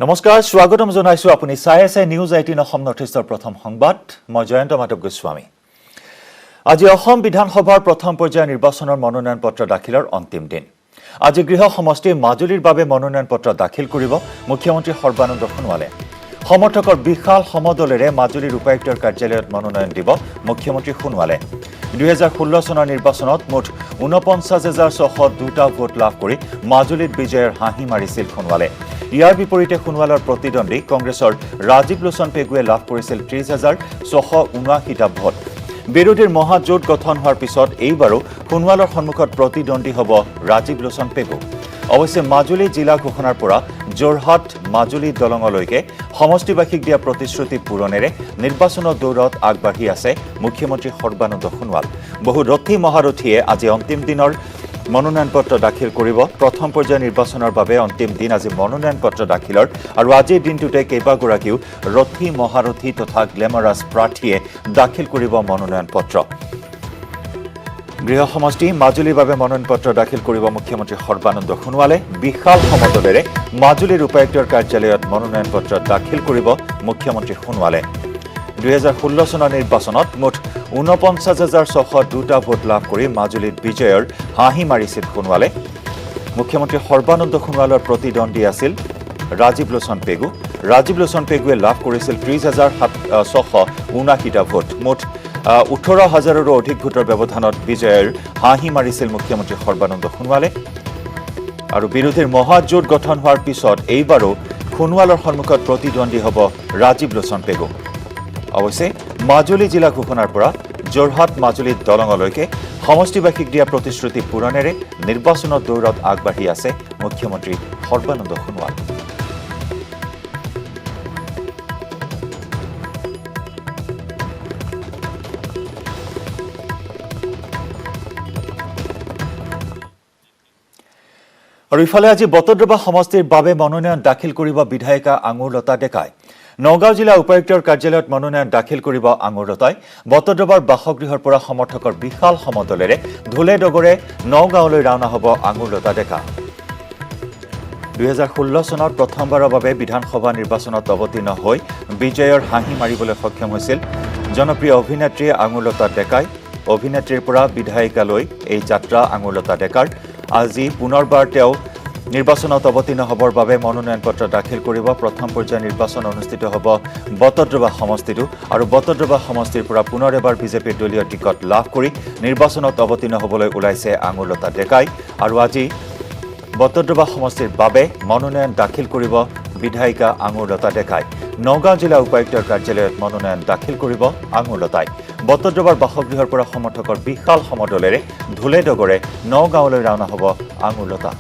নমস্কাৰ স্বাগতম জনাইছো আপুনি চাই আছে নিউজ 18 অসম নৰ্থ ইষ্টৰ প্ৰথম সংবাদ মই জয়ন্ত মাধৱ গোস্বামী আজি অসম বিধানসভাৰ প্ৰথম পৰ্যায়ৰ নিৰ্বাচনৰ মনোনয়ন পত্ৰ দাখিলৰ অন্তিম দিন আজি গৃহ সমষ্টি মাজুলীৰ বাবে মনোনয়ন পত্ৰ দাখিল কৰিব মুখ্যমন্ত্ৰী সৰ্বানন্দ সোণোৱালে সমৰ্থকৰ বিশাল সমদলেৰে মাজুলীৰ উপায়ুক্তৰ কাৰ্যালয়ত মনোনয়ন দিব মুখ্যমন্ত্ৰী সোণোৱালে 2016 চনৰ নিৰ্বাচনত মুঠ ৪৯,৬০২টা ভোট লাভ কৰি মাজুলীত বিজয়ৰ হাঁহি মাৰিছিল সোণোৱালে ইয়াৰ বিপৰীতে সোণোৱালৰ প্ৰতিদ্বন্দ্বী কংগ্ৰেছৰ ৰাজীৱ লোচন পেগুৱে লাভ কৰিছিল ৩০,৬৭৯টা ভোট বিৰোধীৰ মহাজোঁট গঠন হোৱাৰ পিছত এইবাৰো সোণোৱালৰ সন্মুখত প্ৰতিদ্বন্দ্বী হ'ব ৰাজীৱ লোচন পেগু অৱশ্যে মাজুলী জিলা ঘোষণাৰ পৰা যোৰহাট মাজুলী দলঙলৈকে সমষ্টিবাসীক দিয়া প্ৰতিশ্ৰুতি পূৰণেৰে নিৰ্বাচনৰ দৌৰত আগবাঢ়ি আছে মুখ্যমন্ত্ৰী সৰ্বানন্দ সোণোৱাল বহু ৰথী মহাৰথীয়ে আজি অন্তিম দিনৰ মনোনয়ন পত্ৰ দাখিল কৰিব প্ৰথম পৰ্যায়ৰ নিৰ্বাচনৰ বাবে অন্তিম দিন আজি মনোনয়ন পত্ৰ দাখিলৰ আৰু আজিৰ দিনটোতে কেইবাগৰাকীও ৰথী মহাৰথী তথা গ্লেমাৰাছ প্ৰাৰ্থীয়ে দাখিল কৰিব মনোনয়ন পত্ৰ গৃহ সমষ্টি মাজুলীৰ বাবে মনোনয়ন পত্ৰ দাখিল কৰিব মুখ্যমন্ত্ৰী সৰ্বানন্দ সোণোৱালে বিশাল সমদলেৰে মাজুলীৰ উপায়ুক্তৰ কাৰ্যালয়ত মনোনয়ন পত্ৰ দাখিল কৰিব মুখ্যমন্ত্ৰী সোণোৱালে 2016 চনৰ নিৰ্বাচনত মুঠ ৪৯,৬০২টা ভোট লাভ কৰি মাজুলীত বিজয়ৰ হাঁহি মাৰিছিল সোণোৱালে মুখ্যমন্ত্ৰী সৰ্বানন্দ সোণোৱালৰ প্ৰতিদ্বন্দ্বী আছিল ৰাজীৱ লোচন পেগু ৰাজীৱ লোচন পেগুৱে লাভ কৰিছিল ৩০,৬৭৯টা ভোট মুঠ ১৮,০০০ৰো অধিক ভোটৰ ব্যৱধানত বিজয়ৰ হাঁহি মাৰিছিল মুখ্যমন্ত্ৰী সৰ্বানন্দ সোণোৱালে আৰু বিৰোধীৰ মহাজোঁট গঠন হোৱাৰ পিছত এইবাৰো সোণোৱালৰ সন্মুখত প্ৰতিদ্বন্দ্বী হ'ব ৰাজীৱ লোচন পেগু অৱশ্যে মাজুলী জিলা ঘোষণাৰ পৰা যোৰহাট মাজুলী দলঙলৈকে সমষ্টিবাসীক দিয়া প্ৰতিশ্ৰুতি পূৰণেৰে নিৰ্বাচনৰ দৌৰত আগবাঢ়ি আছে মুখ্যমন্ত্ৰী সৰ্বানন্দ সোণোৱাল আৰু ইফালে আজি বটদ্ৰৱা সমষ্টিৰ বাবে মনোনয়ন দাখিল কৰিব বিধায়িকা আঙুৰলতা ডেকাই নগাঁও জিলা উপায়ুক্তৰ কাৰ্যালয়ত মনোনয়ন দাখিল কৰিব আঙুৰলতাই বটদ্ৰৱাৰ বাসগৃহৰ পৰা সমৰ্থকৰ বিশাল সমদলেৰে ঢোলে ডগৰে নগাঁৱলৈ ৰাওনা হ'ব আঙুৰলতা ডেকা 2016 চনত প্ৰথমবাৰৰ বাবে বিধানসভা নিৰ্বাচনত অৱতীৰ্ণ হৈ বিজয়ৰ হাঁহি মাৰিবলৈ সক্ষম হৈছিল জনপ্ৰিয় অভিনেত্ৰী আঙুৰলতা ডেকাই অভিনেত্ৰীৰ পৰা বিধায়িকালৈ এই যাত্ৰা আঙুৰলতা ডেকাৰ আজি পুনৰবাৰ তেওঁ নিৰ্বাচনত অৱতীৰ্ণ হ'বৰ বাবে মনোনয়ন পত্ৰ দাখিল কৰিব প্ৰথম পৰ্যায়ৰ নিৰ্বাচন অনুষ্ঠিত হ'ব বটদ্ৰৱা সমষ্টিটো আৰু বটদ্ৰৱা সমষ্টিৰ পৰা পুনৰ এবাৰ বিজেপিৰ দলীয় টিকট লাভ কৰি নিৰ্বাচনত অৱতীৰ্ণ হ'বলৈ ওলাইছে আঙুৰলতা ডেকাই আৰু আজি বটদ্ৰৱা সমষ্টিৰ বাবে মনোনয়ন দাখিল কৰিব বিধায়িকা আঙুৰলতা ডেকাই নগাঁও জিলা উপায়ুক্তৰ কাৰ্যালয়ত মনোনয়ন দাখিল কৰিব আঙুৰলতাই বটদ্ৰৱাৰ বাসগৃহৰ পৰা সমৰ্থকৰ বিশাল সমদলেৰে ঢোলে ডগৰে নগাঁৱলৈ ৰাওনা হ'ব আঙুৰলতা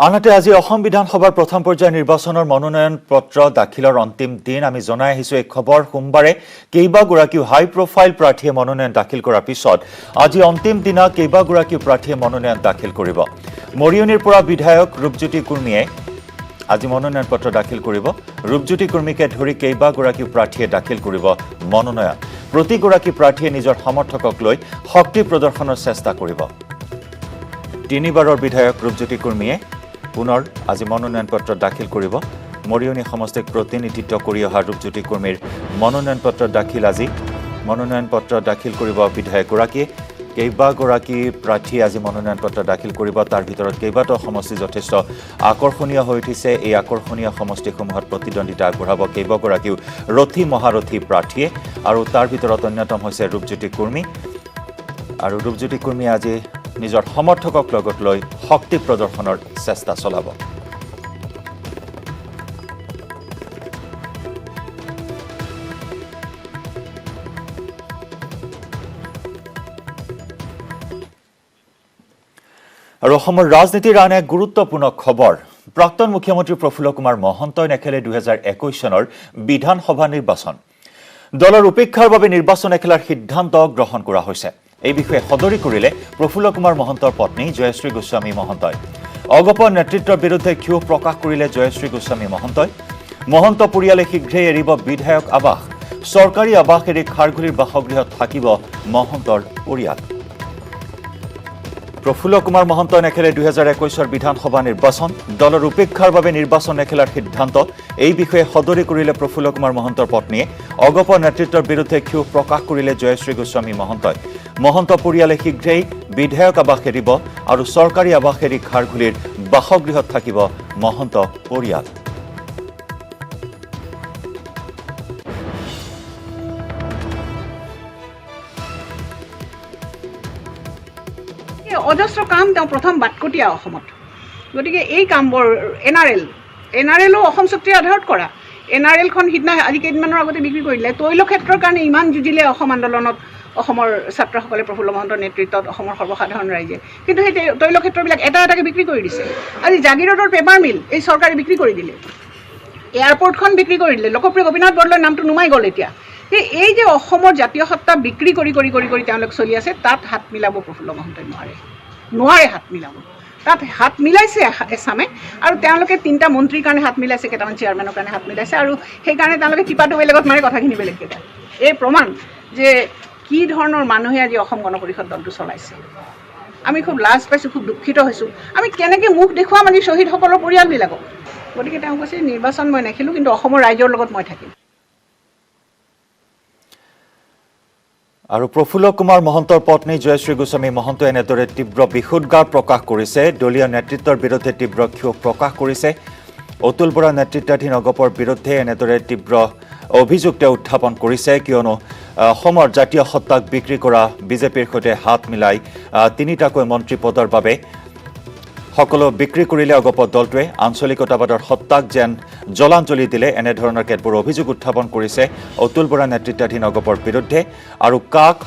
আনহাতে আজি অসম বিধানসভাৰ প্ৰথম পৰ্যায়ৰ নিৰ্বাচনৰ মনোনয়ন পত্ৰ দাখিলৰ অন্তিম দিন আমি জনাই আহিছো এই খবৰ সোমবাৰে কেইবাগৰাকীও হাই প্ৰফাইল প্ৰাৰ্থীয়ে মনোনয়ন দাখিল কৰাৰ পিছত আজি অন্তিম দিনা কেইবাগৰাকীও প্ৰাৰ্থীয়ে মনোনয়ন দাখিল কৰিব মৰিয়নিৰ পৰা বিধায়ক ৰূপজ্যোতি কুৰ্মীয়ে আজি মনোনয়ন পত্ৰ দাখিল কৰিব ৰূপজ্যোতি কুৰ্মীকে ধৰি কেইবাগৰাকীও প্ৰাৰ্থীয়ে দাখিল কৰিব মনোনয়ন প্ৰতিগৰাকী প্ৰাৰ্থীয়ে নিজৰ সমৰ্থকক লৈ শক্তি প্ৰদৰ্শনৰ চেষ্টা কৰিব তিনিবাৰৰ বিধায়ক ৰূপজ্যোতি কুৰ্মীয়ে পুনৰ আজি মনোনয়ন পত্ৰ দাখিল কৰিব মৰিয়নি সমষ্টিক প্ৰতিনিধিত্ব কৰি অহা ৰূপজ্যোতি কুৰ্মীৰ মনোনয়ন পত্ৰ দাখিল আজি মনোনয়ন পত্ৰ দাখিল কৰিব বিধায়কগৰাকীয়ে কেইবাগৰাকী প্ৰাৰ্থী আজি মনোনয়ন পত্ৰ দাখিল কৰিব তাৰ ভিতৰত কেইবাটাও সমষ্টি যথেষ্ট আকৰ্ষণীয় হৈ উঠিছে এই আকৰ্ষণীয় সমষ্টিসমূহত প্ৰতিদ্বন্দ্বিতা আগবঢ়াব কেইবাগৰাকীও ৰথী মহাৰথী প্ৰাৰ্থীয়ে আৰু তাৰ ভিতৰত অন্যতম হৈছে ৰূপজ্যোতি কুৰ্মী আৰু ৰূপজ্যোতি কুৰ্মীয়ে আজি নিজৰ সমৰ্থকক লগত লৈ শক্তি প্ৰদৰ্শনৰ চেষ্টা চলাব আৰু অসমৰ ৰাজনীতিৰ আন এক গুৰুত্বপূৰ্ণ খবৰ প্ৰাক্তন মুখ্যমন্ত্ৰী প্ৰফুল্ল কুমাৰ মহন্তই নেখেলে 2021 চনৰ বিধানসভা নিৰ্বাচন দলৰ উপেক্ষাৰ বাবে নিৰ্বাচন নেখেলাৰ সিদ্ধান্ত গ্ৰহণ কৰা হৈছে এই বিষয়ে সদৰি কৰিলে প্ৰফুল্ল কুমাৰ মহন্তৰ পত্নী জয়শ্ৰী গোস্বামী মহন্তই অগপ নেতৃত্বৰ বিৰুদ্ধে ক্ষোভ প্ৰকাশ কৰিলে জয়শ্ৰী গোস্বামী মহন্তই মহন্ত পৰিয়ালে শীঘ্ৰেই এৰিব বিধায়ক আৱাস চৰকাৰী আৱাস এৰি খাৰঘুলিৰ বাসগৃহত থাকিব মহন্তৰ পৰিয়াল প্ৰফুল্ল কুমাৰ মহন্তই নেখেলে 2021 বিধানসভা নিৰ্বাচন দলৰ উপেক্ষাৰ বাবে নিৰ্বাচন নেখেলাৰ সিদ্ধান্ত এই বিষয়ে সদৰি কৰিলে প্ৰফুল্ল কুমাৰ মহন্তৰ পত্নীয়ে অগপ নেতৃত্বৰ বিৰুদ্ধে ক্ষোভ প্ৰকাশ কৰিলে জয়শ্ৰী গোস্বামী মহন্তই মহন্ত পৰিয়ালে শীঘ্ৰেই বিধায়ক আৱাস এৰিব আৰু চৰকাৰী আৱাস এৰি খাৰঘুলিৰ বাসগৃহত থাকিব মহন্ত পৰিয়াল অজস্ৰ কাম তেওঁ প্ৰথম বাটকটীয়া অসমত গতিকে এই কামবোৰ এনআৰএলো অসম চুক্তিৰ আধাৰত কৰা এনআৰএলখন সিদিনা আজি কেইদিনমানৰ আগতে বিক্ৰী কৰিলে তৈল ক্ষেত্ৰৰ কাৰণে ইমান যুঁজিলে অসম আন্দোলনত অসমৰ ছাত্ৰসকলে প্ৰফুল্ল মহন্তৰ নেতৃত্বত অসমৰ সৰ্বসাধাৰণ ৰাইজে কিন্তু সেই তৈল ক্ষেত্ৰবিলাক এটা এটাকৈ বিক্ৰী কৰি দিছে আজি জাগিৰোডৰ পেপাৰ মিল এই চৰকাৰে বিক্ৰী কৰি দিলে এয়াৰপৰ্টখন বিক্ৰী কৰি দিলে লোকপ্ৰিয় গোপীনাথ বৰদলৈৰ নামটো নুমাই গ'ল এতিয়া এই যে অসমৰ জাতীয় সত্তা বিক্ৰী কৰি তেওঁলোক চলি আছে তাত হাত মিলাব প্ৰফুল্ল মহন্তই নোৱাৰে হাত মিলাব তাত হাত মিলাইছে এছামে আৰু তেওঁলোকে 3টা মন্ত্ৰীৰ কাৰণে হাত মিলাইছে কেইটামান চেয়াৰমেনৰ কাৰণে হাত মিলাইছে আৰু সেইকাৰণে তেওঁলোকে টিপাটো বেলেগত মাৰে কথাখিনি বেলেগ কেইটা এই প্ৰমাণ যে কি ধৰণৰ মানুহে আজি অসম গণ পৰিষদ দলটো চলাইছে আমি খুব লাজ পাইছোঁ খুব দুখিত হৈছোঁ আমি কেনেকৈ মুখ দেখুৱাম আমি শ্বহীদসকলৰ পৰিয়ালবিলাকক গতিকে তেওঁ কৈছে নিৰ্বাচন মই নেখেলোঁ কিন্তু অসমৰ ৰাইজৰ লগত মই থাকিম আৰু প্ৰফুল্ল কুমাৰ মহন্তৰ পত্নী জয়শ্ৰী গোস্বামী মহন্তই এনেদৰে তীব্ৰ বিশুদ্ধাৰ প্ৰকাশ কৰিছে দলীয় নেতৃত্বৰ বিৰুদ্ধে তীব্ৰ ক্ষোভ প্ৰকাশ কৰিছে অতুল বৰা নেতৃত্বাধীন অগপৰ বিৰুদ্ধে এনেদৰে তীব্ৰ অভিযোগ তেওঁ উত্থাপন কৰিছে কিয়নো অসমৰ জাতীয় সত্তাক বিক্ৰী কৰা বিজেপিৰ সৈতে হাত মিলাই 3টাকৈ মন্ত্ৰী পদৰ বাবে সকলো বিক্ৰী কৰিলে অগপ দলটোৱে আঞ্চলিকতাবাদৰ সত্তাক যেন জলাঞ্জলি দিলে এনেধৰণৰ কেতবোৰ অভিযোগ উত্থাপন কৰিছে অতুল বৰা নেতৃত্বাধীন অগপৰ বিৰুদ্ধে আৰু কাক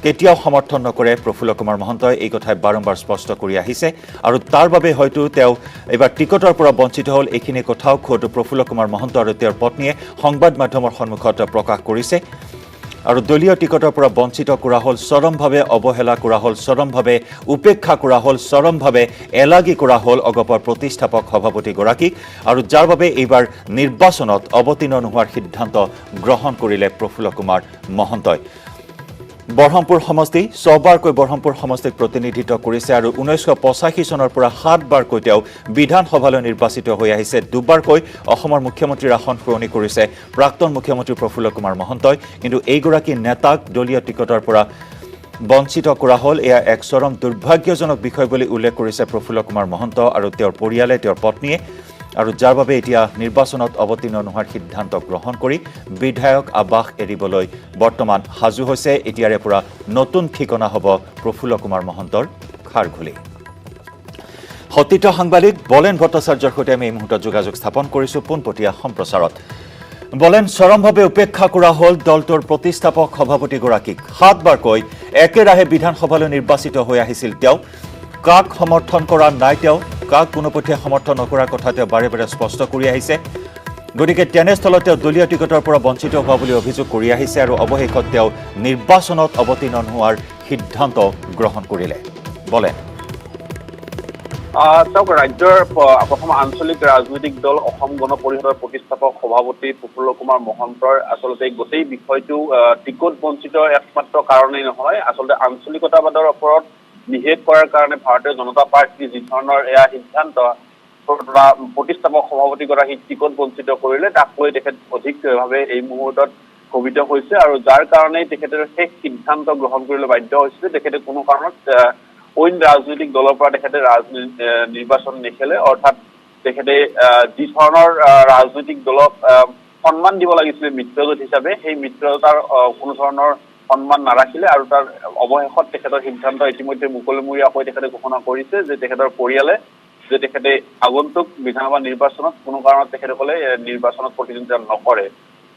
কেতিয়াও সমৰ্থন নকৰে প্ৰফুল্ল কুমাৰ মহন্তই এই কথাই বাৰম্বাৰ স্পষ্ট কৰি আহিছে আৰু তাৰ বাবে হয়তো তেওঁ এবাৰ টিকটৰ পৰা বঞ্চিত হ'ল এইখিনি কথাও খোদ প্ৰফুল্ল কুমাৰ মহন্ত আৰু তেওঁৰ পত্নীয়ে সংবাদ মাধ্যমৰ সন্মুখত প্ৰকাশ কৰিছে আৰু দলীয় টিকটৰ পৰা বঞ্চিত কৰা হ'ল চৰমভাৱে অৱহেলা কৰা হ'ল চৰমভাৱে উপেক্ষা কৰা হ'ল চৰমভাৱে এলাগী কৰা হ'ল অগপৰ প্ৰতিষ্ঠাপক সভাপতিগৰাকীক আৰু যাৰ বাবে এইবাৰ নিৰ্বাচনত অৱতীৰ্ণ নোহোৱাৰ সিদ্ধান্ত গ্ৰহণ কৰিলে প্ৰফুল্ল কুমাৰ মহন্তই বৰহমপুৰ সমষ্টি 6বাৰকৈ বৰহমপুৰ সমষ্টিক প্ৰতিনিধিত্ব কৰিছে আৰু 1985 চনৰ পৰা 7বাৰকৈ তেওঁ বিধানসভালৈ নিৰ্বাচিত হৈ আহিছে দুবাৰকৈ অসমৰ মুখ্যমন্ত্ৰীৰ আসন সলনি কৰিছে প্ৰাক্তন মুখ্যমন্ত্ৰী প্ৰফুল্ল কুমাৰ মহন্তই কিন্তু এইগৰাকী নেতাক দলীয় টিকটৰ পৰা বঞ্চিত কৰা হ'ল এয়া এক চৰম দুৰ্ভাগ্যজনক বিষয় বুলি উল্লেখ কৰিছে প্ৰফুল্ল কুমাৰ মহন্ত আৰু তেওঁৰ পৰিয়ালে তেওঁৰ পত্নীয়ে আৰু যাৰ বাবে এতিয়া নিৰ্বাচনত অৱতীৰ্ণ নোহোৱাৰ সিদ্ধান্ত গ্ৰহণ কৰি বিধায়ক আৱাস এৰিবলৈ বৰ্তমান সাজু হৈছে এতিয়াৰে পৰা নতুন ঠিকনা হ'ব প্ৰফুল্ল কুমাৰ মহন্তৰ খাৰঘুলি সতীৰ্থ সাংবাদিক বলেন ভট্টাচাৰ্যৰ সৈতে আমি এই মুহূৰ্তত যোগাযোগ স্থাপন কৰিছোঁ পোনপটীয়া সম্প্ৰচাৰত বলেন চৰমভাৱে উপেক্ষা কৰা হ'ল দলটোৰ প্ৰতিষ্ঠাপক সভাপতিগৰাকীক 7বাৰকৈ একেৰাহে বিধানসভালৈ নিৰ্বাচিত হৈ আহিছিল তেওঁ কাক সমৰ্থন কৰা নাই তেওঁ কাক কোনোপধ্যে সমৰ্থন নকৰাৰ কথা তেওঁ বাৰে বাৰে স্পষ্ট কৰি আহিছে গতিকে তেনেস্থলত তেওঁ দলীয় টিকটৰ পৰা বঞ্চিত হোৱা বুলি অভিযোগ কৰি আহিছে আৰু অৱশেষত তেওঁ নিৰ্বাচনত অৱতীৰ্ণ নোহোৱাৰ সিদ্ধান্ত গ্ৰহণ কৰিলে বলেন চাওক ৰাজ্যৰ প্ৰথম আঞ্চলিক ৰাজনৈতিক দল অসম গণ পৰিষদৰ প্ৰতিষ্ঠাপক সভাপতি প্ৰফুল্ল কুমাৰ মহন্তৰ আচলতে গোটেই বিষয়টো টিকট বঞ্চিত একমাত্ৰ কাৰণেই নহয় আচলতে আঞ্চলিকতাবাদৰ ওপৰত নিষেধ কৰাৰ কাৰণে ভাৰতীয় জনতা পাৰ্টীৰ যি ধৰণৰ এয়া সিদ্ধান্ত প্ৰতিষ্ঠাপক সভাপতিগৰাকীক টিকট বঞ্চিত কৰিলে তাক লৈ তেখেত অধিকভাৱে এই মুহূৰ্তত ক্ষোভিত হৈছে আৰু যাৰ কাৰণেই তেখেতে শেষ সিদ্ধান্ত গ্ৰহণ কৰিবলৈ বাধ্য হৈছিল তেখেতে কোনো কাৰণত অইন ৰাজনৈতিক দলৰ পৰা তেখেতে নিৰ্বাচন নেখেলে অৰ্থাৎ তেখেতে যি ধৰণৰ ৰাজনৈতিক দলক সন্মান দিব লাগিছিল মিত্ৰজোঁট হিচাপে সেই মিত্ৰতাৰ কোনো ধৰণৰ সন্মান নাৰাখিলে আৰু তাৰ অৱশেষত তেখেতৰ সিদ্ধান্ত ইতিমধ্যে মুকলিমূৰীয়াকৈ তেখেতে ঘোষণা কৰিছে যে তেখেতৰ পৰিয়ালে যে তেখেতে আগন্তুক বিধানসভা নিৰ্বাচনত কোনো কাৰণত তেখেতসকলে নিৰ্বাচনত প্ৰতিদ্বন্দ্বিতা নকৰে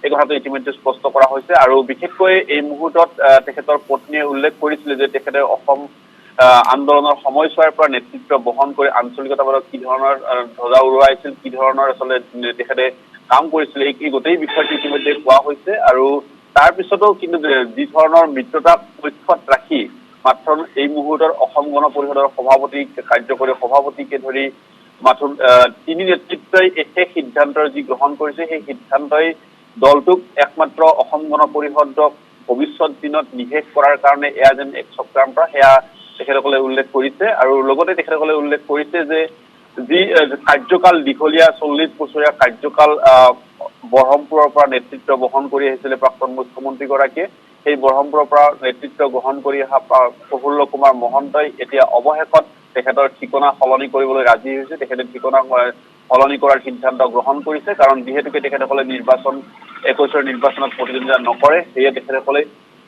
এই কথাটো ইতিমধ্যে স্পষ্ট কৰা হৈছে আৰু বিশেষকৈ এই মুহূৰ্তত তেখেতৰ পত্নীয়ে উল্লেখ কৰিছিলে যে তেখেতে অসম আন্দোলনৰ সময়ছোৱাৰ পৰা নেতৃত্ব বহন কৰি আঞ্চলিকতাবাদক কি ধৰণৰ ধ্বজা উৰুৱাইছিল কি ধৰণৰ আচলতে তেখেতে কাম কৰিছিল এই গোটেই বিষয়টো ইতিমধ্যে কোৱা হৈছে আৰু তাৰ পিছতো কিন্তু যি ধৰণৰ মিত্ৰতা পক্ষত ৰাখি মাত্ৰ এই মুহূৰ্তৰ অসম গণ পৰিষদৰ সভাপতি কাৰ্যকৰী সভাপতিকে ধৰি মাথোন তিনি নেতৃত্বই সেই সিদ্ধান্তৰ যি গ্ৰহণ কৰিছে সেই সিদ্ধান্তই দলটোক একমাত্ৰ অসম গণ পৰিষদক ভৱিষ্যত দিনত নিষেধ কৰাৰ কাৰণে এয়া যেন এক চক্ৰান্ত সেয়া তেখেতসকলে উল্লেখ কৰিছে আৰু লগতে তেখেতসকলে উল্লেখ কৰিছে যে যি কাৰ্যকাল দীঘলীয়া 40 বছৰীয়া কাৰ্যকাল বৰহমপুৰৰ পৰা নেতৃত্ব বহন কৰি আহিছিলে প্ৰাক্তন মুখ্যমন্ত্ৰীগৰাকীয়ে সেই বৰহমপুৰৰ পৰা নেতৃত্ব গ্ৰহণ কৰি অহা প্ৰফুল্ল কুমাৰ মহন্তই এতিয়া অৱশেষত তেখেতৰ ঠিকনা সলনি কৰিবলৈ ৰাজি হৈছে তেখেতে ঠিকনা সলনি কৰাৰ সিদ্ধান্ত গ্ৰহণ কৰিছে কাৰণ যিহেতুকে তেখেতসকলে 21 নিৰ্বাচনত প্ৰতিদ্বন্দ্বিতা নকৰে সেয়ে তেখেতসকলে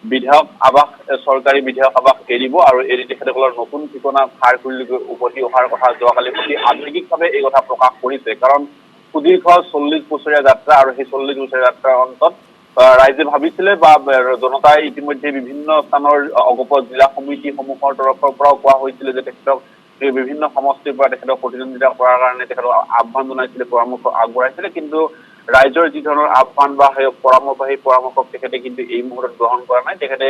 বিধায়ক আৱাস চৰকাৰী বিধায়ক আৱাস এৰিব আৰু এৰি তেখেতসকলৰ নতুন ঠিকনা খাৰঘুলিলৈ উভতি অহাৰ কথা যোৱাকালি অতি আৱেগিকভাৱে এই কথা প্ৰকাশ কৰিছে কাৰণ সুদীৰ্ঘ 40 বছৰীয়া যাত্ৰা আৰু সেই 40 বছৰীয়া যাত্ৰাৰ অন্তত ৰাইজে ভাবিছিলে বা জনতাই ইতিমধ্যে বিভিন্ন স্থানৰ অগপ জিলা সমিতিসমূহৰ তৰফৰ পৰাও কোৱা হৈছিলে যে তেখেতক বিভিন্ন সমষ্টিৰ পৰা তেখেতক প্ৰতিদ্বন্দ্বিতা কৰাৰ কাৰণে তেখেতক আহ্বান জনাইছিলে পৰামৰ্শ আগবঢ়াইছিলে কিন্তু ৰাইজৰ যি ধৰণৰ আহ্বান বা সেই পৰামৰ্শক তেখেতে কিন্তু এই মুহূৰ্তত গ্ৰহণ কৰা নাই তেখেতে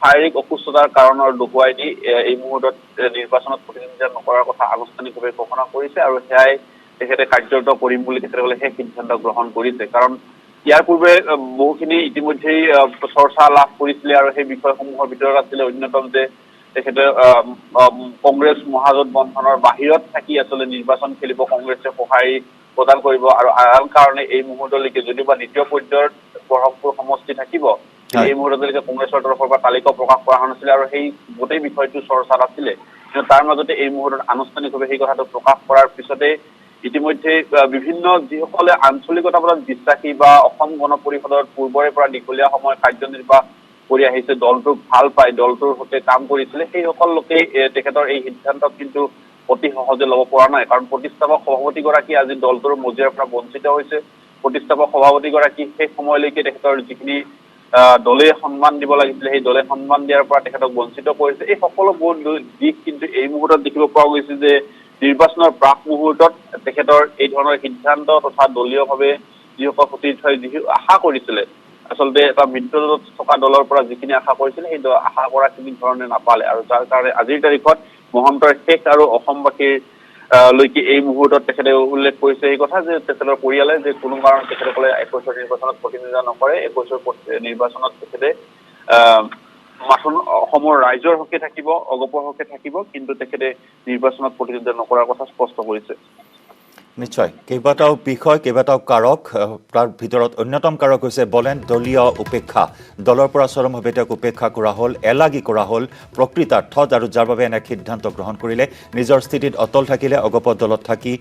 শাৰীৰিক অসুস্থতাৰ কাৰণৰ দেখুৱাই দি এই মুহূৰ্তত নিৰ্বাচনত প্ৰতিদ্বন্দ্বিতা নকৰাৰ কথা আনুষ্ঠানিকভাৱে ঘোষণা কৰিছে আৰু সেয়াই তেখেতে কাৰ্যৰত কৰিম বুলি তেখেতসকলে সেই সিদ্ধান্ত গ্ৰহণ কৰিছে কাৰণ ইয়াৰ পূৰ্বে বহুখিনি ইতিমধ্যেই চৰ্চা লাভ কৰিছিলে আৰু সেই বিষয়সমূহৰ ভিতৰত আছিলে অন্যতম যে তেখেতে কংগ্ৰেছ মহাজোঁট বন্ধনৰ বাহিৰত থাকি আচলতে নিৰ্বাচন খেলিব কংগ্ৰেছে সহায় প্ৰদান কৰিব আৰু আন কাৰণে এই মুহূৰ্তলৈকে যদিও বা দ্বিতীয় পৰ্যায়ৰ বৰহমপুৰ সমষ্টি থাকিব এই মুহূৰ্তলৈকে কংগ্ৰেছৰ তৰফৰ পৰা তালিকা প্ৰকাশ কৰা হোৱা নাছিলে আৰু সেই গোটেই বিষয়টো চৰ্চাত আছিলে কিন্তু তাৰ মাজতে এই মুহূৰ্তত আনুষ্ঠানিকভাৱে সেই কথাটো প্ৰকাশ কৰাৰ পিছতে ইতিমধ্যে বিভিন্ন যিসকলে আঞ্চলিকতাবাদত বিশ্বাসী বা অসম গণ পৰিষদৰ পূৰ্বৰে পৰা দীঘলীয়া সময় কাৰ্যনিৰ্বাহ কৰি আহিছে দলটোক ভাল পায় দলটোৰ সৈতে কাম কৰিছিলে সেইসকল লোকে তেখেতৰ এই সিদ্ধান্তক কিন্তু অতি সহজে ল'ব পৰা নাই কাৰণ প্ৰতিষ্ঠাপক সভাপতিগৰাকী আজি দলটোৰ মজিয়াৰ পৰা বঞ্চিত হৈছে প্ৰতিষ্ঠাপক সভাপতিগৰাকী সেই সময়লৈকে তেখেতৰ যিখিনি দলে সন্মান দিব লাগিছিলে সেই দলে সন্মান দিয়াৰ পৰা তেখেতক বঞ্চিত কৰিছে এই সকলোবোৰ দিশ কিন্তু এই মুহূৰ্তত দেখিব পোৱা গৈছে যে নিৰ্বাচনৰ প্ৰাক মুহূৰ্তত তেখেতৰ এই ধৰণৰ সিদ্ধান্ত তথা দলীয়ভাৱে যিসকল সতীৰ্থই যি আশা কৰিছিলে আচলতে এটা মিত্ৰজোঁটত থকা দলৰ পৰা যিখিনি আশা কৰিছিলে সেই আশা কৰাখিনি ধৰণে নাপালে আৰু যাৰ কাৰণে আজিৰ তাৰিখত মহন্তৰ শেষ আৰু অসমবাসীৰ লৈকে এই মুহূৰ্তত তেখেতে উল্লেখ কৰিছে এই কথা যে তেখেতৰ পৰিয়ালে যে কোনো কাৰণত তেখেতসকলে 21 নিৰ্বাচনত প্ৰতিদ্বন্দ্বিতা নকৰে 21 নিৰ্বাচনত তেখেতে মাথোন অসমৰ ৰাইজৰ হকে থাকিব অগপৰ হকে থাকিব কিন্তু তেখেতে নিৰ্বাচনত প্ৰতিদ্বন্দ্বিতা নকৰাৰ কথা স্পষ্ট কৰিছে নিশ্চয় কেইবাটাও বিষয় কেইবাটাও কাৰক তাৰ ভিতৰত অন্যতম কাৰক হৈছে বলেন দলীয় উপেক্ষা দলৰ পৰা চৰমভাৱে তেওঁক উপেক্ষা কৰা হ'ল এলাগি কৰা হ'ল প্ৰকৃতাৰ্থত আৰু যাৰ বাবে এনে সিদ্ধান্ত গ্ৰহণ কৰিলে নিজৰ স্থিতিত অটল থাকিলে অগপ দলত থাকি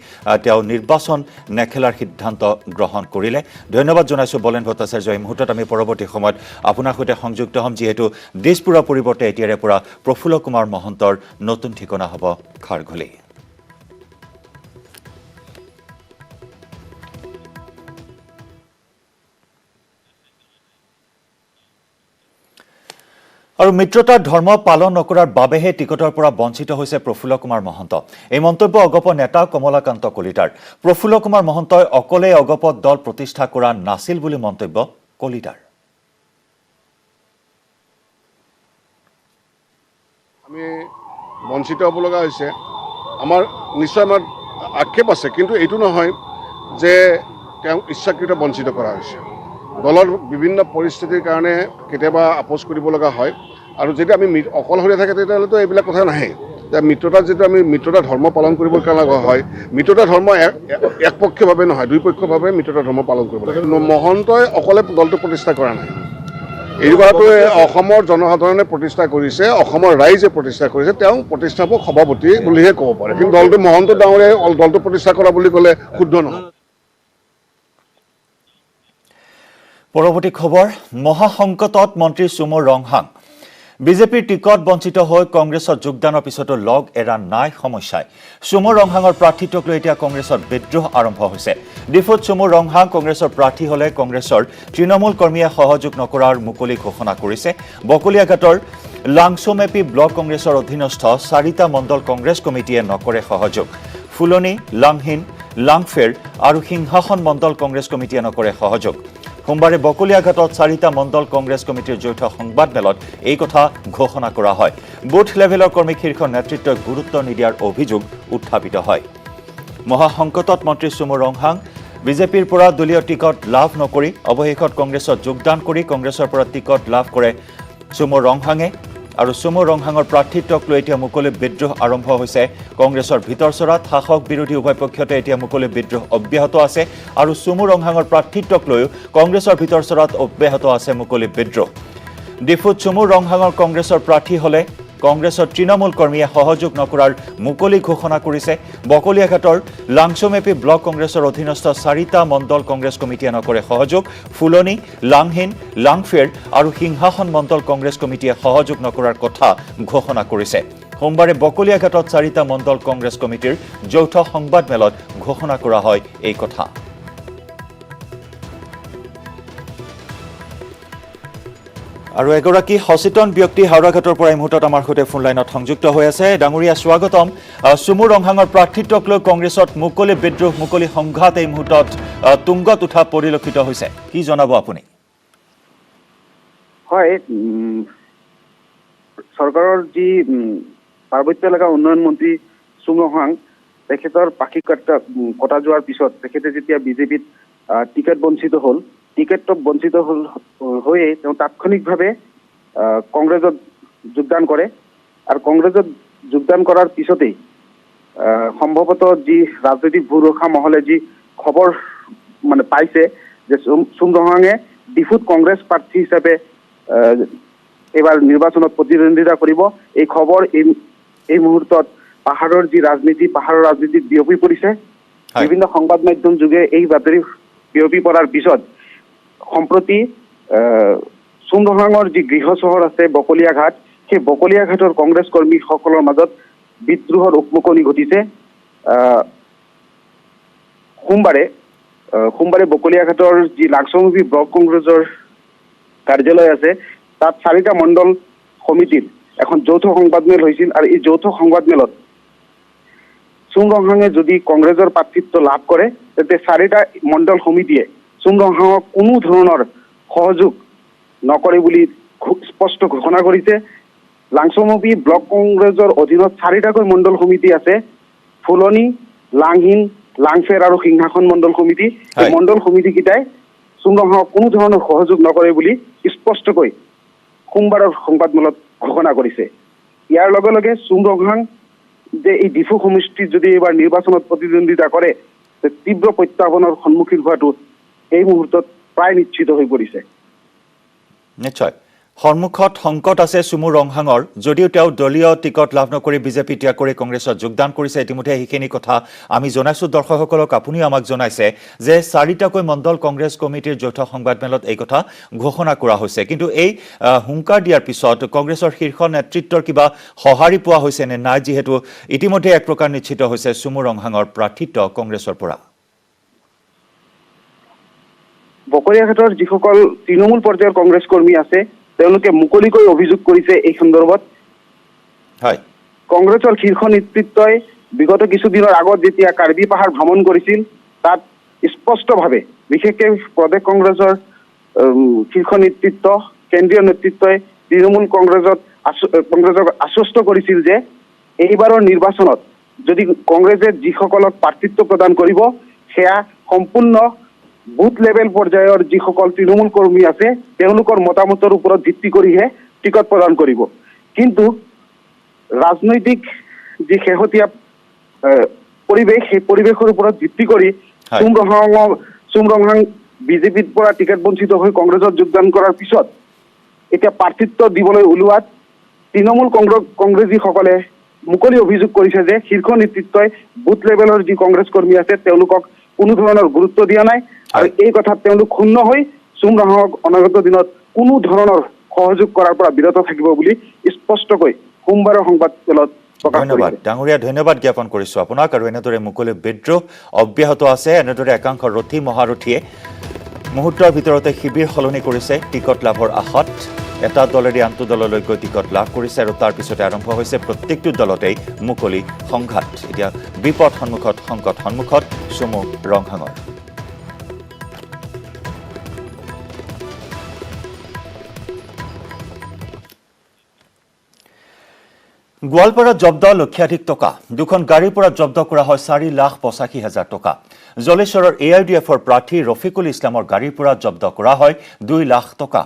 তেওঁ নিৰ্বাচন নেখেলাৰ সিদ্ধান্ত গ্ৰহণ কৰিলে ধন্যবাদ জনাইছোঁ বলেন ভট্টাচাৰ্য এই মুহূৰ্তত আমি পৰৱৰ্তী সময়ত আপোনাৰ সৈতে সংযুক্ত হ'ম যিহেতু দিছপুৰৰ পৰিৱৰ্তে এতিয়াৰে পৰা প্ৰফুল্ল কুমাৰ মহন্তৰ নতুন ঠিকনা হ'ব খাৰঘুলি আৰু মিত্ৰতাৰ ধৰ্ম পালন নকৰাৰ বাবেহে টিকটৰ পৰা বঞ্চিত হৈছে প্ৰফুল্ল কুমাৰ মহন্ত এই মন্তব্য অগপ নেতা কমলাকান্ত কলিতাৰ প্ৰফুল্ল কুমাৰ মহন্তই অকলে অগপত দল প্ৰতিষ্ঠা কৰা নাছিল বুলি মন্তব্য কলিতাৰ আমি বঞ্চিত হ'ব লগা হৈছে আমাৰ নিশ্চয় আমাৰ আক্ষেপ আছে কিন্তু এইটো নহয় যে তেওঁ ইচ্ছাকৃত বঞ্চিত কৰা হৈছে দলৰ বিভিন্ন পৰিস্থিতিৰ কাৰণে কেতিয়াবা আপোচ কৰিব লগা হয় আৰু যদি আমি অকলশৰীয়া থাকে তেতিয়াহ'লেতো এইবিলাক কথা নাহে মিত্ৰতাত যিটো আমি মিত্ৰতা ধৰ্ম পালন কৰিবৰ কাৰণে হয় মিত্ৰতা ধৰ্ম একপক্ষীয়ভাৱে নহয় দুইপক্ষীয়ভাৱে মিত্ৰতা ধৰ্ম পালন কৰিব লাগে মহন্তই অকলে দলটো প্ৰতিষ্ঠা কৰা নাই এই কথাটো অসমৰ জনসাধাৰণে প্ৰতিষ্ঠা কৰিছে অসমৰ ৰাইজে প্ৰতিষ্ঠা কৰিছে তেওঁ প্ৰতিষ্ঠাপক সভাপতি বুলিহে ক'ব পাৰে কিন্তু দলটো মহন্ত ডাঙৰীয়াই দলটো প্ৰতিষ্ঠা কৰা বুলি ক'লে শুদ্ধ নহয় পৰৱৰ্তী খবৰ মহাসংকটত মন্ত্ৰী চুমু ৰংহাং বিজেপিৰ টিকট বঞ্চিত হৈ কংগ্ৰেছত যোগদানৰ পিছতো লগ এৰা নাই সমস্যাই চুমু ৰংহাঙৰ প্ৰাৰ্থিত্বক লৈ এতিয়া কংগ্ৰেছত বিদ্ৰোহ আৰম্ভ হৈছে ডিফুত চুমু ৰংহাং কংগ্ৰেছৰ প্ৰাৰ্থী হ'লে কংগ্ৰেছৰ তৃণমূল কৰ্মীয়ে সহযোগ নকৰাৰ মুকলি ঘোষণা কৰিছে বকলিয়াঘাটৰ লাংচুমেপি ব্লক কংগ্ৰেছৰ অধীনস্থ 4টা মণ্ডল কংগ্ৰেছ কমিটিয়ে নকৰে সহযোগ ফুলনি লাংহিন লাংফেৰ আৰু সিংহাসন মণ্ডল কংগ্ৰেছ কমিটিয়ে নকৰে সহযোগ সোমবাৰে বকলিয়াঘাটত 4টা মণ্ডল কংগ্ৰেছ কমিটিৰ যৌথ সংবাদমেলত এই কথা ঘোষণা কৰা হয় বুথ লেভেলৰ কৰ্মী শীৰ্ষ নেতৃত্বই গুৰুত্ব নিদিয়াৰ অভিযোগ উত্থাপিত হয় মহাসংকটত মন্ত্ৰী চুমু ৰংহাং বিজেপিৰ পৰা দলীয় টিকট লাভ নকৰি অৱশেষত কংগ্ৰেছত যোগদান কৰি কংগ্ৰেছৰ পৰা টিকট লাভ কৰে চুমু ৰংহাঙে আৰু চুমু ৰংহাঙৰ প্ৰাৰ্থিত্বক লৈ এতিয়া মুকলি বিদ্ৰোহ আৰম্ভ হৈছে কংগ্ৰেছৰ ভিতৰচৰাত শাসক বিৰোধী উভয় পক্ষতে এতিয়া মুকলি বিদ্ৰোহ অব্যাহত আছে আৰু চুমু ৰংহাঙৰ প্ৰাৰ্থিত্বক লৈও কংগ্ৰেছৰ ভিতৰচৰাত অব্যাহত আছে মুকলি বিদ্ৰোহ ডিফুত চুমু ৰংহাঙৰ কংগ্ৰেছৰ প্ৰাৰ্থী হলে কংগ্ৰেছৰ তৃণমূল কৰ্মীয়ে সহযোগ নকৰাৰ মুকলি ঘোষণা কৰিছে বকলিয়াঘাটৰ লাংচমেপি ব্লক কংগ্ৰেছৰ অধীনস্থ 4টা মণ্ডল কংগ্ৰেছ কমিটিয়ে নকৰে সহযোগ ফুলনি লাংহিন লাংফেৰ আৰু সিংহাসন মণ্ডল কংগ্ৰেছ কমিটিয়ে সহযোগ নকৰাৰ কথা ঘোষণা কৰিছে সোমবাৰে বকলিয়াঘাটত 4টা মণ্ডল কংগ্ৰেছ কমিটিৰ যৌথ সংবাদমেলত ঘোষণা কৰা হয় এই কথা আৰু এগৰাকী সচেতন ব্যক্তি হাওড়াঘাটৰ পৰা এই মুহূৰ্তত আমাৰ সৈতে ফোন লাইনত সংযুক্ত হৈ আছে ডাঙৰীয়া স্বাগতম চুমু ৰংহাঙৰ প্ৰাৰ্থিত্বক লৈ কংগ্ৰেছত মুকলি বিদ্ৰোহ মুকলি সংঘাত এই মুহূৰ্তত তুংগত উঠা পৰিলক্ষিত হৈছে কি জনাব আপুনি হয় চৰকাৰৰ যি পাৰ্বত্য এলেকা উন্নয়ন মন্ত্ৰী চুমু ৰংহাং তেখেতৰ পাখি কটা যোৱাৰ পিছত তেখেতে যেতিয়া বিজেপিত টিকেট বঞ্চিত হ'ল টিকেট বঞ্চিত হৈয়ে তেওঁ তাৎক্ষণিকভাৱে কংগ্ৰেছত যোগদান কৰে আৰু কংগ্ৰেছত যোগদান কৰাৰ পিছতেই সম্ভৱতঃ যি ৰাজনৈতিক ভূৰক্ষা মহলে যি খবৰ মানে পাইছে যে চুমু ৰংহাঙে ডিফুত কংগ্ৰেছ প্ৰাৰ্থী হিচাপে এইবাৰ নিৰ্বাচনত প্ৰতিদ্বন্দ্বিতা কৰিব এই খবৰ এই মুহূৰ্তত পাহাৰৰ যি ৰাজনীতি পাহাৰৰ ৰাজনীতিত বিয়পি পৰিছে বিভিন্ন সংবাদ মাধ্যম যোগে এই বাতৰি বিয়পি পৰাৰ পিছত সম্প্ৰতি চুমু ৰংহাঙৰ যি গৃহ চহৰ আছে বকলিয়াঘাট সেই বকলিয়াঘাটৰ কংগ্ৰেছ কৰ্মীসকলৰ মাজত বিদ্ৰোহৰ উকমুকনি ঘটিছে সোমবাৰে বকলিয়াঘাটৰ যি লাংচমেপি ব্লক কংগ্ৰেছৰ কাৰ্যালয় আছে তাত 4টা মণ্ডল সমিতিৰ এখন যৌথ সংবাদমেল হৈছিল আৰু এই যৌথ সংবাদমেলত চুমু ৰংহাঙে যদি কংগ্ৰেছৰ প্ৰাৰ্থিত্ব লাভ কৰে তেন্তে 4টা মণ্ডল সমিতিয়ে চুমু ৰংহাঙক কোনো ধৰণৰ সহযোগ নকৰে বুলি স্পষ্ট ঘোষণা কৰিছে লাংচমেপি ব্লক কংগ্ৰেছৰ অধীনত 4টাকৈ মণ্ডল সমিতি আছে ফুলনি লাংহিন লাংফেৰ আৰু সিংহাসন মণ্ডল সমিতি এই মণ্ডল সমিতিকেইটাই চুমু ৰংহাঙক কোনো ধৰণৰ সহযোগ নকৰে বুলি স্পষ্টকৈ সোমবাৰৰ সংবাদমেলত ঘোষণা কৰিছে ইয়াৰ লগে লগে চুমু ৰংহাং যে এই ডিফু সমষ্টিত যদি এইবাৰ নিৰ্বাচনত প্ৰতিদ্বন্দ্বিতা কৰে তীব্ৰ প্ৰত্যাহ্বানৰ সন্মুখীন হোৱাটো এই মুহূৰ্তত প্ৰায় নিশ্চিত হৈ পৰিছে নিশ্চয় সন্মুখত সংকট আছে চুমু ৰংহাঙৰ যদিও তেওঁ দলীয় টিকট লাভ নকৰি বিজেপি ত্যাগ কৰি কংগ্ৰেছত যোগদান কৰিছে ইতিমধ্যে সেইখিনি কথা আমি জনাইছোঁ দৰ্শকসকলক আপুনিও আমাক জনাইছে যে 4টাকৈ মণ্ডল কংগ্ৰেছ কমিটিৰ যৌথ সংবাদমেলত এই কথা ঘোষণা কৰা হৈছে কিন্তু এই হুংকাৰ দিয়াৰ পিছত কংগ্ৰেছৰ শীৰ্ষ নেতৃত্বৰ কিবা সঁহাৰি পোৱা হৈছে নে নাই যিহেতু ইতিমধ্যে এক প্ৰকাৰ নিশ্চিত হৈছে চুমু ৰংহাঙৰ প্ৰাৰ্থিত্ব কংগ্ৰেছৰ পৰা বকলিয়াঘাটৰ যিসকল তৃণমূল পৰ্যায়ৰ কংগ্ৰেছ কৰ্মী আছে তেওঁলোকে মুকলিকৈ অভিযোগ কৰিছে এই সন্দৰ্ভত হয় কংগ্ৰেছৰ শীৰ্ষ নেতৃত্বই বিগত কিছুদিনৰ আগত যেতিয়া কাৰ্বি পাহাৰ ভ্ৰমণ কৰিছিল তাত স্পষ্টভাৱে বিশেষকৈ প্ৰদেশ কংগ্ৰেছৰ শীৰ্ষ নেতৃত্ব কেন্দ্ৰীয় নেতৃত্বই তৃণমূল কংগ্ৰেছক আশ্বস্ত কৰিছিল যে এইবাৰৰ নিৰ্বাচনত যদি কংগ্ৰেছে যিসকলক প্ৰাৰ্থিত্ব প্ৰদান কৰিব সেয়া সম্পূৰ্ণ বুথ লেভেল পৰ্যায়ৰ যিসকল তৃণমূল কৰ্মী আছে তেওঁলোকৰ মতামতৰ ওপৰত ভিত্তি কৰিহে টিকট প্ৰদান কৰিব কিন্তু ৰাজনৈতিক যি শেহতীয়া পৰিৱেশ সেই পৰিৱেশৰ ওপৰত ভিত্তি কৰি চুমু ৰংহাং বিজেপিৰ পৰা টিকট বঞ্চিত হৈ কংগ্ৰেছত যোগদান কৰাৰ পিছত এতিয়া প্ৰাৰ্থিত্ব দিবলৈ ওলোৱাত তৃণমূল কংগ্ৰেছীসকলে মুকলি অভিযোগ কৰিছে যে শীৰ্ষ নেতৃত্বই বুথ লেভেলৰ যি কংগ্ৰেছ কৰ্মী আছে তেওঁলোকক কোনো ধৰণৰ গুৰুত্ব দিয়া নাই আৰু এই কথাত তেওঁলোক ক্ষুণ্ণ হৈ চুমু ৰংহাঙক অনাগত দিনত কোনো ধৰণৰ সহযোগ কৰাৰ পৰা বিৰত থাকিব বুলি স্পষ্টকৈ সোমবাৰৰ সংবাদমেলত প্ৰকাশ কৰিছে ধন্যবাদ ডাঙৰীয়া ধন্যবাদ জ্ঞাপন কৰিছোঁ আপোনাক আৰু এনেদৰে মুকলি বিদ্ৰোহ অব্যাহত আছে এনেদৰে একাংশ ৰথী মহাৰথীয়ে মুহূৰ্তৰ ভিতৰতে শিবিৰ সলনি কৰিছে টিকট লাভৰ আশাত এটা দলেৰে আনটো দললৈকৈ টিকট লাভ কৰিছে আৰু তাৰ পিছতে আৰম্ভ হৈছে প্ৰত্যেকটো দলতেই মুকলি সংঘাত এতিয়া বিপদ সন্মুখত সংকট সন্মুখত চুমু ৰংহাঙৰ গোৱালপাৰাত জব্দ লক্ষাধিক টকা দুখন গাড়ীৰ পৰা জব্দ কৰা হয় 4,85,000 টকা জলেশ্বৰৰ AIDFৰ প্ৰাৰ্থী ৰফিকুল ইছলামৰ গাড়ীৰ পৰা জব্দ কৰা হয় 2 লাখ টকা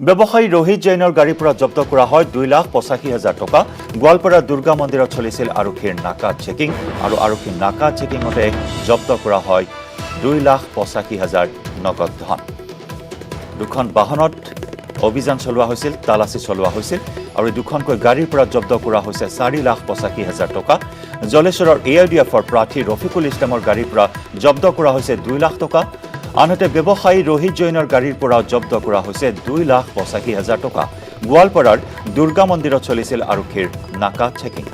ব্যৱসায়ী ৰোহিত জৈনৰ গাড়ীৰ পৰা জব্দ কৰা হয় 2,85,000 টকা গোৱালপাৰা দুৰ্গা মন্দিৰত চলিছিল আৰক্ষীৰ নাকা চেকিং আৰু আৰক্ষীৰ নাকা চেকিংতে জব্দ কৰা হয় 2,85,000 নগদ ধন দুখন বাহনত অভিযান চলোৱা হৈছিল তালাচী চলোৱা হৈছিল আৰু দুখনকৈ গাড়ীৰ পৰা জব্দ কৰা হৈছে 4,85,000 টকা জলেশ্বৰৰ AIDFৰ প্ৰাৰ্থী ৰফিকুল ইছলামৰ গাড়ীৰ পৰা জব্দ কৰা হৈছে 2 লাখ টকা আনহাতে ব্যৱসায়ী ৰোহিত জৈনৰ গাড়ীৰ পৰা জব্দ কৰা হৈছে 2,85,000 টকা গোৱালপাৰাৰ দুৰ্গা মন্দিৰত চলিছিল আৰক্ষীৰ নাকা চেকিং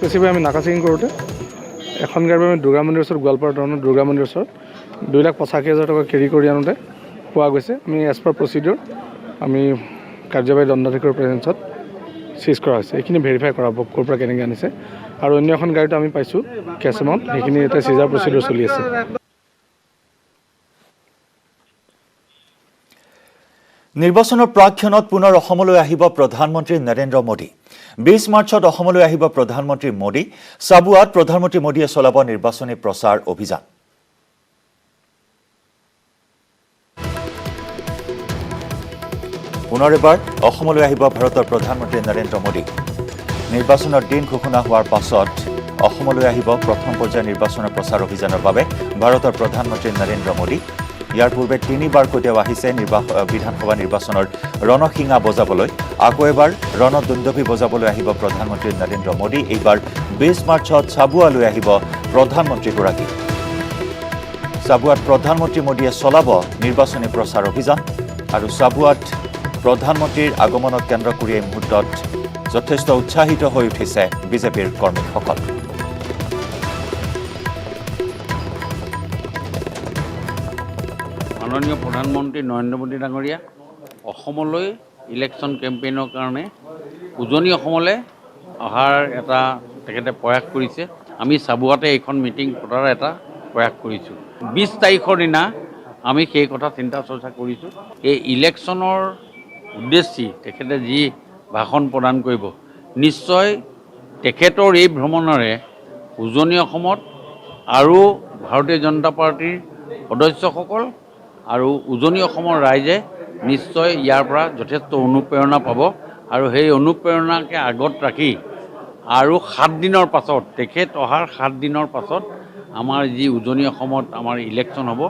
বেছিভাগ আমি নাকা চেকিং কৰোঁতে এখন গাড়ী আমি দুৰ্গা মন্দিৰৰ ওচৰত গোৱালপাৰা টাউনত দুৰ্গা মন্দিৰৰ ওচৰত 2,85,000 টকা কেৰি কৰি আনোতে পোৱা গৈছে আমি এজ পাৰ প্ৰচিডিউৰ আমি কাৰ্যবাহী দণ্ডাধীশৰ প্ৰেজেঞ্চত চিজ কৰা হৈছে এইখিনি ভেৰিফাই কৰা হ'ব ক'ৰ পৰা কেনেকৈ আনিছে আৰু অন্য এখন গাড়ীটো আমি পাইছোঁ কেছ এমাউণ্ট সেইখিনি এটা চিজাৰ প্ৰচিডিউৰ চলি আছে নিৰ্বাচনৰ প্ৰাক্ষণত পুনৰ অসমলৈ আহিব প্ৰধানমন্ত্ৰী নৰেন্দ্ৰ মোদী 20 মাৰ্চত অসমলৈ আহিব প্ৰধানমন্ত্ৰী মোদী চাবুৱাত প্ৰধানমন্ত্ৰী মোদীয়ে চলাব নিৰ্বাচনী প্ৰচাৰ অভিযান পুনৰ এবাৰ অসমলৈ আহিব ভাৰতৰ প্ৰধানমন্ত্ৰী নৰেন্দ্ৰ মোদী নিৰ্বাচনৰ দিন ঘোষণা হোৱাৰ পাছত অসমলৈ আহিব প্ৰথম পৰ্যায়ৰ নিৰ্বাচনৰ প্ৰচাৰ অভিযানৰ বাবে ভাৰতৰ প্ৰধানমন্ত্ৰী নৰেন্দ্ৰ মোদী ইয়াৰ পূৰ্বে তিনিবাৰকৈ তেওঁ আহিছে বিধানসভা নিৰ্বাচনৰ ৰণসিঙা বজাবলৈ আকৌ এবাৰ ৰণদুন্দভি বজাবলৈ আহিব প্ৰধানমন্ত্ৰী নৰেন্দ্ৰ মোদী এইবাৰ 20 মাৰ্চত চাবুৱালৈ আহিব প্ৰধানমন্ত্ৰীগৰাকী চাবুৱাত প্ৰধানমন্ত্ৰী মোদীয়ে চলাব নিৰ্বাচনী প্ৰচাৰ অভিযান আৰু চাবুৱাত প্ৰধানমন্ত্ৰীৰ আগমনক কেন্দ্ৰ কৰি এই মুহূৰ্তত যথেষ্ট উৎসাহিত হৈ উঠিছে বিজেপিৰ কৰ্মীসকল মাননীয় প্ৰধানমন্ত্ৰী নৰেন্দ্ৰ মোদী ডাঙৰীয়া অসমলৈ ইলেকশ্যন কেম্পেইনৰ কাৰণে উজনি অসমলৈ অহাৰ এটা তেখেতে প্ৰয়াস কৰিছে আমি চাবুৱাতে এইখন মিটিং পতাৰ এটা প্ৰয়াস কৰিছোঁ 20 তাৰিখৰ দিনা আমি সেই কথা চিন্তা চৰ্চা কৰিছোঁ এই ইলেকশ্যনৰ উদ্দেশ্যি তেখেতে যি ভাষণ প্ৰদান কৰিব নিশ্চয় তেখেতৰ এই ভ্ৰমণৰে উজনি অসমত আৰু ভাৰতীয় জনতা পাৰ্টিৰ সদস্যসকল আৰু উজনি অসমৰ ৰাইজে নিশ্চয় ইয়াৰ পৰা যথেষ্ট অনুপ্ৰেৰণা পাব আৰু সেই অনুপ্ৰেৰণাকে আগত ৰাখি আৰু 7 দিনৰ পাছত তেখেত অহাৰ 7 দিনৰ পাছত আমাৰ যি উজনি অসমত আমাৰ ইলেকশ্যন হ'ব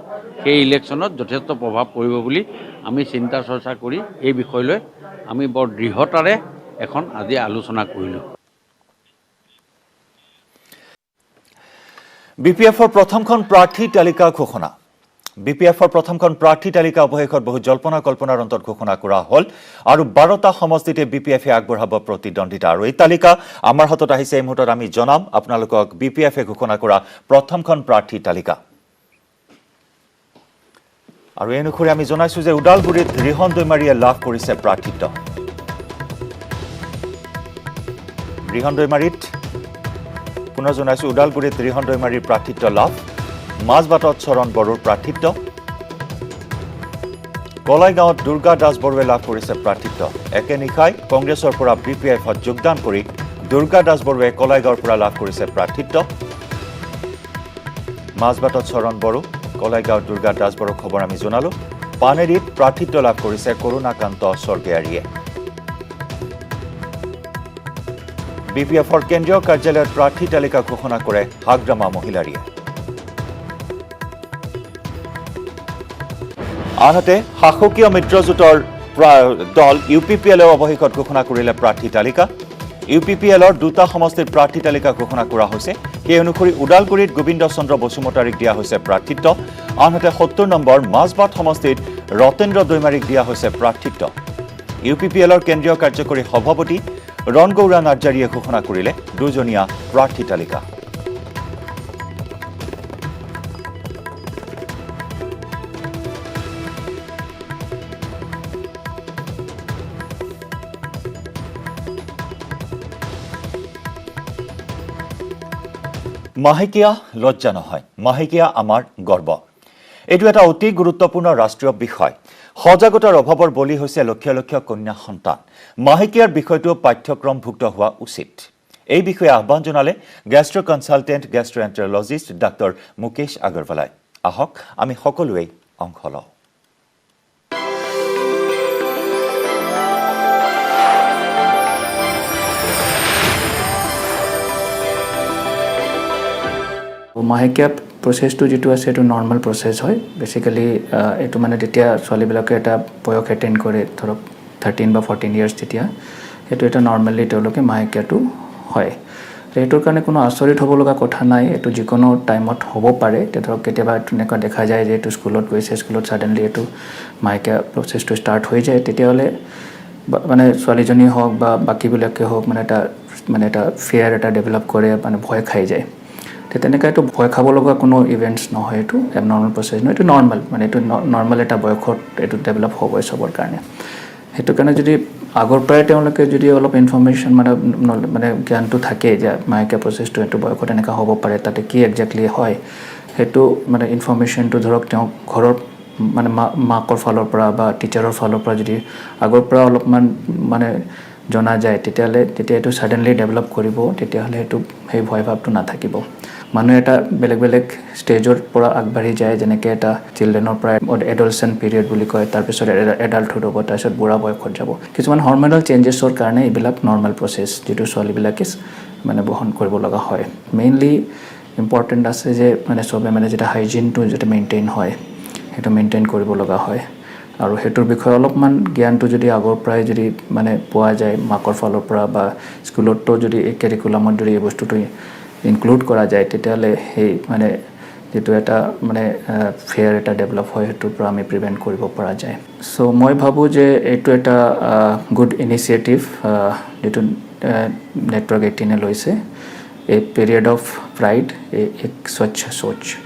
সেই ইলেকশ্যনত যথেষ্ট প্ৰভাৱ পৰিব বুলি আমি চিন্তা চৰ্চা কৰি এই বিষয়লৈ আমি বৰ দৃঢ়তাৰে এখন আজি আলোচনা কৰিলোঁ বিপিএফৰ প্ৰথমখন প্ৰাৰ্থী তালিকা ঘোষণা বিপিএফৰ প্ৰথমখন প্ৰাৰ্থী তালিকা অৱশেষত বহু জল্পনা কল্পনাৰ অন্তত ঘোষণা কৰা হ'ল আৰু 12টা সমষ্টিতে বিপিএফে আগবঢ়াব প্ৰতিদ্বন্দ্বিতা আৰু এই তালিকা আমাৰ হাতত আহিছে এই মুহূৰ্তত আমি জনাম আপোনালোকক বিপিএফে ঘোষণা কৰা প্ৰথমখন প্ৰাৰ্থী তালিকা আৰু এই অনুসৰি আমি জনাইছো যে উদালগুৰিত ৰিহন দৈমাৰীয়ে লাভ কৰিছে প্ৰাৰ্থিত্ব ৰিহন দৈমাৰীত পুনৰ জনাইছো উদালগুৰিত ৰিহন দৈমাৰীৰ প্ৰাৰ্থিত্ব লাভ মাজবাটত চৰণ বড়োৰ প্ৰাৰ্থিত্ব কলাইগাঁৱত দুৰ্গা দাস বড়োৱে লাভ কৰিছে প্ৰাৰ্থিত্ব একে নিশাই কংগ্ৰেছৰ পৰা বিপিএফত যোগদান কৰি দুৰ্গা দাস বড়োৱে কলাইগাঁৱৰ পৰা লাভ কৰিছে প্ৰাৰ্থিত্ব মাজবাটত চৰণ বড়ো কলাইগাঁৱত দুৰ্গা দাস বড়োৰ খবৰ আমি জনালো পানেৰীত প্ৰাৰ্থিত্ব লাভ কৰিছে কৰুণাকান্ত স্বৰ্গীয়াৰীয়ে বিপিএফৰ কেন্দ্ৰীয় কাৰ্যালয়ত প্ৰাৰ্থী তালিকা ঘোষণা কৰে হাগ্ৰামা মহিলাৰীয়ে আনহাতে শাসকীয় মিত্ৰজোঁটৰ দল UPPLও অৱশেষত ঘোষণা কৰিলে প্ৰাৰ্থী তালিকা UPPLৰ 2টা সমষ্টিৰ প্ৰাৰ্থী তালিকা ঘোষণা কৰা হৈছে সেই অনুসৰি উদালগুৰিত গোবিন্দ চন্দ্ৰ বসুমতাৰীক দিয়া হৈছে প্ৰাৰ্থিত্ব আনহাতে 70 নম্বৰ মাজবাট সমষ্টিত ৰতেন্দ্ৰ দৈমাৰীক দিয়া হৈছে প্ৰাৰ্থিত্ব UPPLৰ কেন্দ্ৰীয় কাৰ্যকৰী সভাপতি ৰণগৌৰা নাৰ্জাৰীয়ে ঘোষণা কৰিলে দুজনীয়া প্ৰাৰ্থী তালিকা মাহেকীয়া লজ্জা নহয় মাহেকীয়া আমাৰ গৰ্ব এইটো এটা অতি গুৰুত্বপূৰ্ণ ৰাষ্ট্ৰীয় বিষয় সজাগতাৰ অভাৱৰ বলি হৈছে লক্ষ লক্ষ কন্যা সন্তান মাহেকীয়াৰ বিষয়টো পাঠ্যক্ৰমভুক্ত হোৱা উচিত এই বিষয়ে আহ্বান জনালে গেষ্ট্ৰো কনসালটেন্ট গেষ্ট্ৰোএন্টাৰলজিষ্ট ডাক্তৰ মুকেশ আগৰৱালাই আহক আমি সকলোৱে অংশ লওঁ মাহেকীয়া প্ৰচেছটো যেটো আছে এটো নৰ্মাল প্ৰচেছ হয় বেসিক্যালি এটো মানে তেতিয়া ছোৱালীবিলাকে এটা বয়স এটেইন কৰে ধৰক 13 বা 14 ইয়াৰ্স তেতিয়া এটো এটা নৰ্মালি তেওঁলোকে মাহেকীয়াটো হয় এটোৰ কাৰণে কোনো আচৰিত হ'ব লগা কথা নাই এটো যিকোনো টাইমত হ'ব পাৰে তে ধৰক কেতিয়াবা তেনেকুৱা দেখা যায় যে এটো স্কুলত গৈছে স্কুলত সাডেনলি এটো মাহেকীয়া প্ৰচেছটো ষ্টাৰ্ট হৈ যায় তেতিয়াহলে মানে ছোৱালীজনী হওক বা বাকিবিলাকে হওক মানে এটা ফিয়াৰ এটা ডেভেলপ কৰে মানে ভয় খাই যায় তেনেকৈ এটো ভয় খাব লগা কোনো ইভেন্টছ নহয় এটো এবনৰ্মাল প্ৰচেছ নহয় এটো নৰ্মাল মানে এটো নৰ্মাল এটা বয়সত এটো ডেভেলপ হ'ব সবৰ কাৰণে হেতু কাৰণে যদি আগৰ পৰাই তেওঁলোকে যদি অলপ ইনফৰমেশন মানে জ্ঞানটো থাকে যে মাহেকীয়া প্ৰচেছটো এটো বয়সত এনেকা হ'ব পাৰে তাতে কি এক্স্যাক্টলি হয় হেতু মানে ইনফৰমেশনটো ধৰক তেওঁ ঘৰৰ মানে মাকৰ ফালৰ পৰা বা টিচাৰৰ ফালৰ পৰা যদি আগৰ পৰা অলপমান মানে জনা যায় তেতিয়া এটো সাডেনলি ডেভেলপ কৰিব তেতিয়াহলে এটো সেই ভয় ভাৱটো নাথাকিব মানুহ এটা বেলেগ ষ্টেজৰ পৰা আগবাঢ়ি যায় যেনেকৈ এটা চিলড্ৰেনৰ পৰা এডলসেন্ট পিৰিয়ড বুলি কয় তাৰ পিছত এডাল্টহুড হ'ব তাৰ পিছত বুঢ়া বয়সত যাব কিছুমান হৰম'নাল চেঞ্জেছৰ কাৰণে এইবিলাক নৰ্মাল প্ৰচেছ যেটো ছোৱালীবিলাকে মানে বহন কৰিব লগা হয় মেইনলি ইম্পৰ্টেণ্ট আছে যে মানে সবে মানে যেটা হাইজিনটো যেটা মেইনটেইন হয় হেতু মেইনটেইন কৰিব লগা হয় আৰু হেতুৰ বিষয়ে অলপমান জ্ঞানটো যদি আগৰ পৰাই যদি মানে পোৱা যায় মাকৰ ফালৰ পৰা বা স্কুলতো যদি এই কাৰিকুলামত যদি এই বস্তুটো ইনক্লুড কৰা যায় তেতিয়াহলে এই মানে যেটো এটা মানে ফেয়াৰ এটা ডেভেলপ হয় হেতুৰ পৰা আমি প্ৰিভেন্ট কৰিব পৰা যায় সো মই ভাবো যে এটো এটা গুড ইনিচিয়েটিভ যেটো নেটৱৰ্ক 18 লৈছে a period of pride, एक स्वच्छ सोच।